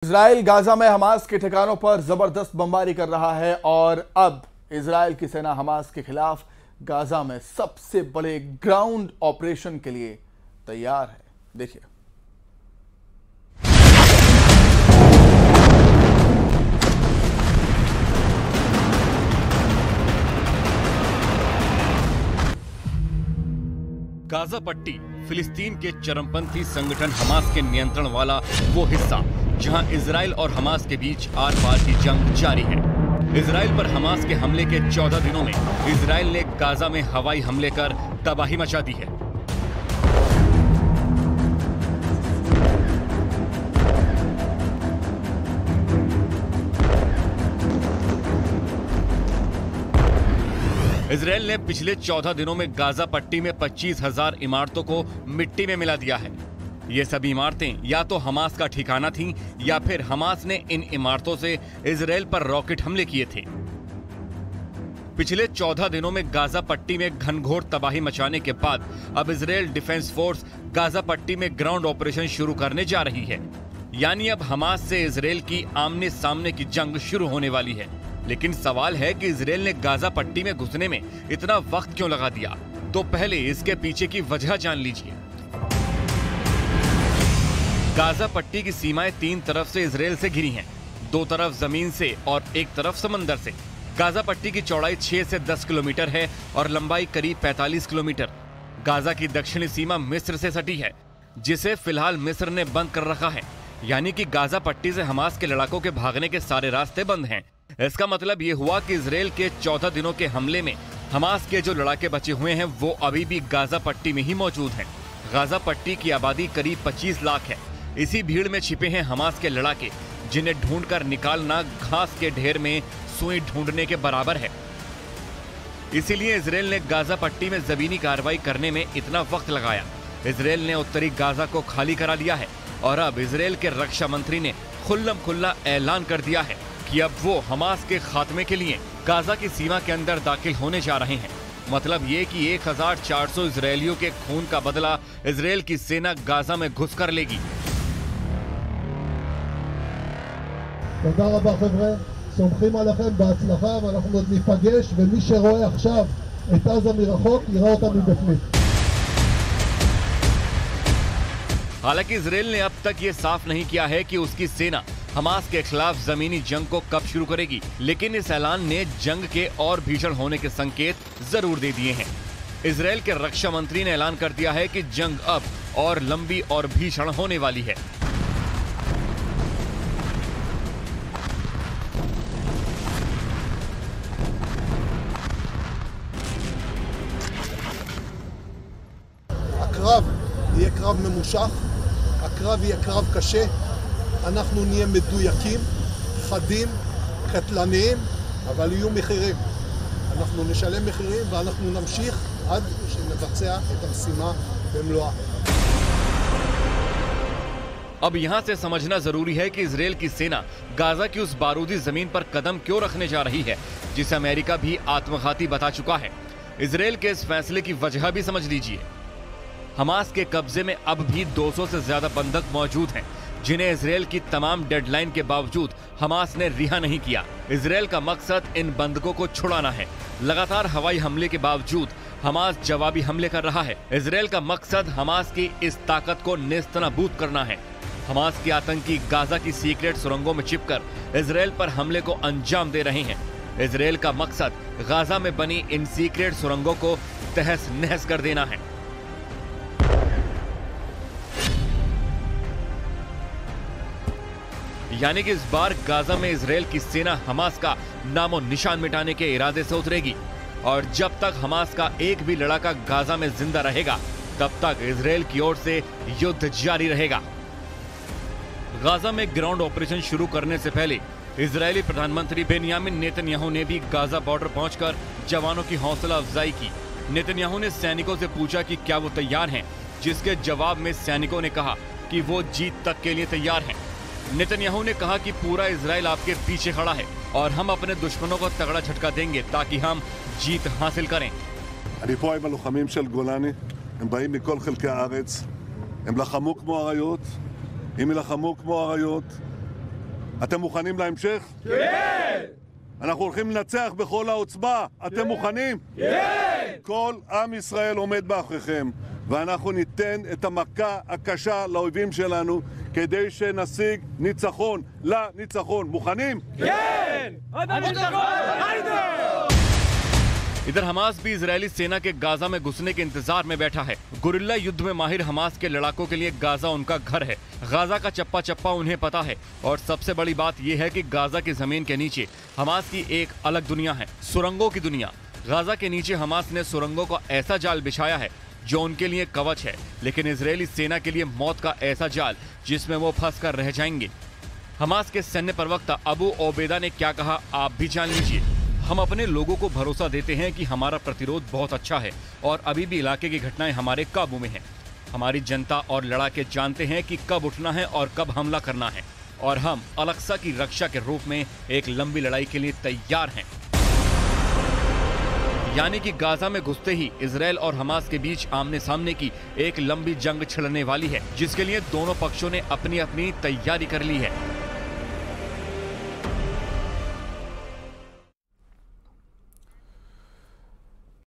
Israel Gaza में Hamas के ठिकानों पर जबरदस्त बमबारी कर रहा है और अब इजराइल की सेना हमास के खिलाफ गाजा में सबसे बड़े ग्राउंड ऑपरेशन के लिए तैयार है। देखिए, गाजा पट्टी फिलिस्तीन के चरमपंथी संगठन हमास के नियंत्रण वाला वो हिस्सा जहां इजराइल और हमास के बीच आर पार की जंग जारी है। इजराइल पर हमास के हमले के 14 दिनों में इजराइल ने गाजा में हवाई हमले कर तबाही मचा दी है। इजराइल ने पिछले 14 दिनों में गाजा पट्टी में 25,000 इमारतों को मिट्टी में मिला दिया है। ये सभी इमारतें या तो हमास का ठिकाना थीं या फिर हमास ने इन इमारतों से इजराइल पर रॉकेट हमले किए थे। पिछले 14 दिनों में गाजा पट्टी में घनघोर तबाही मचाने के बाद अब इजराइल डिफेंस फोर्स गाजा पट्टी में ग्राउंड ऑपरेशन शुरू करने जा रही है। यानी अब हमास से इजराइल की आमने सामने की जंग शुरू होने वाली है। लेकिन सवाल है कि इजराइल ने गाजा पट्टी में घुसने में इतना वक्त क्यों लगा दिया? तो पहले इसके पीछे की वजह जान लीजिए। गाजा पट्टी की सीमाएं 3 तरफ से इजराइल से घिरी हैं, 2 तरफ जमीन से और 1 तरफ समंदर से। गाजा पट्टी की चौड़ाई 6 से 10 किलोमीटर है और लंबाई करीब 45 किलोमीटर। गाजा की दक्षिणी सीमा मिस्र से सटी है, जिसे फिलहाल मिस्र ने बंद कर रखा है। यानी कि गाजा पट्टी से हमास के लड़ाकों के भागने के सारे रास्ते बंद हैं। इसका मतलब ये हुआ कि इजराइल के 14 दिनों के हमले में हमास के जो लड़ाके बचे हुए हैं वो अभी भी गाजा पट्टी में ही मौजूद हैं। गाजा पट्टी की आबादी करीब 25 लाख है। इसी भीड़ में छिपे हैं हमास के लड़ाके, जिन्हें ढूंढकर निकालना घास के ढेर में सुई ढूंढने के बराबर है। इसीलिए इजराइल ने गाजा पट्टी में जमीनी कार्रवाई करने में इतना वक्त लगाया। इजराइल ने उत्तरी गाजा को खाली करा लिया है और अब इजराइल के रक्षा मंत्री ने खुल्लम खुल्ला ऐलान कर दिया है कि अब वो हमास के खात्मे के लिए गाजा की सीमा के अंदर दाखिल होने जा रहे हैं। मतलब ये कि 1400 इजरायलियों के खून का बदला इजराइल की सेना गाजा में घुसकर लेगी। תודה רבה חבר'ה, סומכים עליכם בהצלחה ואנחנו עוד ניפגש ומי שרואה עכשיו את עזה מרחוק יראה אותה מבפנים। हालांकि इजराइल ने अब तक ये साफ नहीं किया है कि उसकी सेना हमास के खिलाफ जमीनी जंग को कब शुरू करेगी, लेकिन इस ऐलान ने जंग के और भीषण होने के संकेत जरूर दे दिए हैं। इजराइल के रक्षा मंत्री ने ऐलान कर दिया है कि जंग अब और लंबी और भीषण होने वाली है। הקרב יהיה קרב ממושך, הקרב יהיה קרב קשה, אנחנו נהיה מדויקים, חדים, קטלניים, אבל יהיו מחירים. אנחנו נשלם מחירים ואנחנו נמשיך עד שנבצע את המשימה במלואה. अब यहाँ से समझना जरूरी है कि इजराइल की सेना गाजा की उस बारूदी जमीन पर कदम क्यों रखने जा रही है, जिसे अमेरिका भी आत्मघाती बता चुका है। इजराइल के इस फैसले की वजह भी समझ लीजिए। हमास के कब्जे में अब भी 200 से ज्यादा बंधक मौजूद हैं, जिन्हें इजराइल की तमाम डेडलाइन के बावजूद हमास ने रिहा नहीं किया। इजराइल का मकसद इन बंधकों को छुड़ाना है। लगातार हवाई हमले के बावजूद हमास जवाबी हमले कर रहा है। इजराइल का मकसद हमास की इस ताकत को नेस्तनाबूद करना है। हमास के आतंकी गाजा की सीक्रेट सुरंगों में छिपकर इजराइल पर हमले को अंजाम दे रहे हैं। इजराइल का मकसद गाजा में बनी इन सीक्रेट सुरंगों को तहस नहस कर देना है। यानी कि इस बार गाजा में इजराइल की सेना हमास का नामो निशान मिटाने के इरादे से उतरेगी और जब तक हमास का एक भी लड़ाका गाजा में जिंदा रहेगा तब तक इजराइल की ओर से युद्ध जारी रहेगा। गाजा में ग्राउंड ऑपरेशन शुरू करने से पहले इजरायली प्रधानमंत्री बेंयामिन नेतन्याहू ने भी गाजा बॉर्डर पहुंचकर जवानों की हौसला अफजाई की। नेतन्याहू ने सैनिकों से पूछा कि क्या वो तैयार हैं, जिसके जवाब में सैनिकों ने कहा कि वो जीत तक के लिए तैयार हैं। नेतन्याहू ने कहा कि पूरा इजराइल आपके पीछे खड़ा है और हम अपने दुश्मनों को तगड़ा झटका देंगे ताकि हम जीत हासिल करें। אני פה עם הלוחמים של גולני, הם באים מכל חלקי הארץ, הם לחמו כמו אריות, אם ילחמו כמו אריות, אתם מוכנים להמשך? כן! אנחנו הולכים לנצח בכל העוצמה. אתם מוכנים? כן! כל עם ישראל עומד מאחוריכם, ואנחנו ניתן את המכה הקשה לאויבים שלנו כדי שנשיג ניצחון לניצחון. מוכנים? כן! इधर हमास भी इजरायली सेना के गाजा में घुसने के इंतजार में बैठा है। गुरिल्ला युद्ध में माहिर हमास के लड़ाकों के लिए गाजा उनका घर है। गाजा का चप्पा चप्पा उन्हें पता है और सबसे बड़ी बात यह है कि गाजा की जमीन के नीचे हमास की एक अलग दुनिया है, सुरंगों की दुनिया। गाजा के नीचे हमास ने सुरंगों का ऐसा जाल बिछाया है जो उनके लिए कवच है, लेकिन इजरायली सेना के लिए मौत का ऐसा जाल जिसमें वो फंस कर रह जाएंगे। हमास के सैन्य प्रवक्ता अबू ओबेदा ने क्या कहा, आप भी जान लीजिए। हम अपने लोगों को भरोसा देते हैं कि हमारा प्रतिरोध बहुत अच्छा है और अभी भी इलाके की घटनाएं हमारे काबू में हैं। हमारी जनता और लड़ाके जानते हैं कि कब उठना है और कब हमला करना है, और हम अल-अक्सा की रक्षा के रूप में एक लंबी लड़ाई के लिए तैयार हैं। यानी कि गाजा में घुसते ही इजरायल और हमास के बीच आमने सामने की एक लंबी जंग छिड़ने वाली है, जिसके लिए दोनों पक्षों ने अपनी अपनी तैयारी कर ली है।